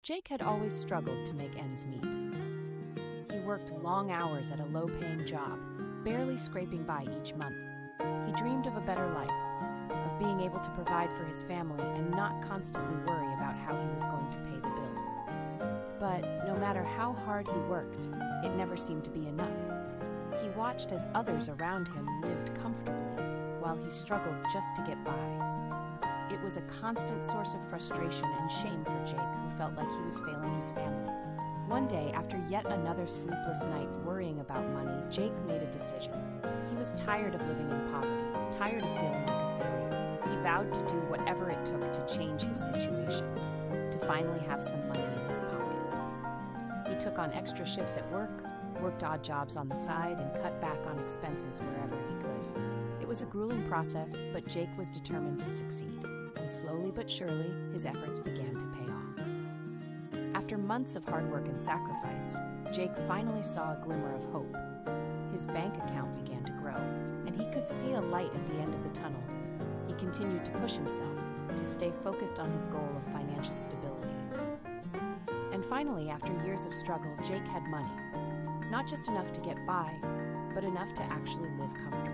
Jake had always struggled to make ends meet. He worked long hours at a low-paying job, barely scraping by each month. He dreamed of a better life, of being able to provide for his family and not constantly worry about how he was going to pay the bills. But no matter how hard he worked, it never seemed to be enough. He watched as others around him lived comfortably, while he struggled just to get by. It was a constant source of frustration and shame for Jake, who felt like he was failing his family. One day, after yet another sleepless night worrying about money, Jake made a decision. He was tired of living in poverty, tired of feeling like a failure. He vowed to do whatever it took to change his situation, to finally have some money in his pocket. He took on extra shifts at work, worked odd jobs on the side, and cut back on expenses wherever he could. It was a grueling process, but Jake was determined to succeed, and slowly but surely, his efforts began to pay off. After months of hard work and sacrifice, Jake finally saw a glimmer of hope. His bank account began to grow, and he could see a light at the end of the tunnel. He continued to push himself, to stay focused on his goal of financial stability. And finally, after years of struggle, Jake had money. Not just enough to get by, but enough to actually live comfortably.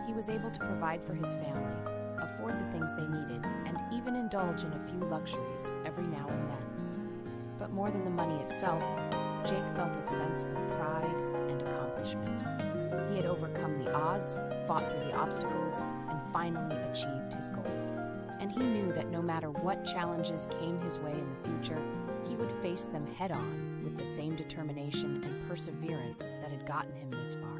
He was able to provide for his family, afford the things they needed, and even indulge in a few luxuries every now and then. But more than the money itself, Jake felt a sense of pride and accomplishment. He had overcome the odds, fought through the obstacles, and finally achieved his goal. And he knew that no matter what challenges came his way in the future, he would face them head-on with the same determination and perseverance that had gotten him this far.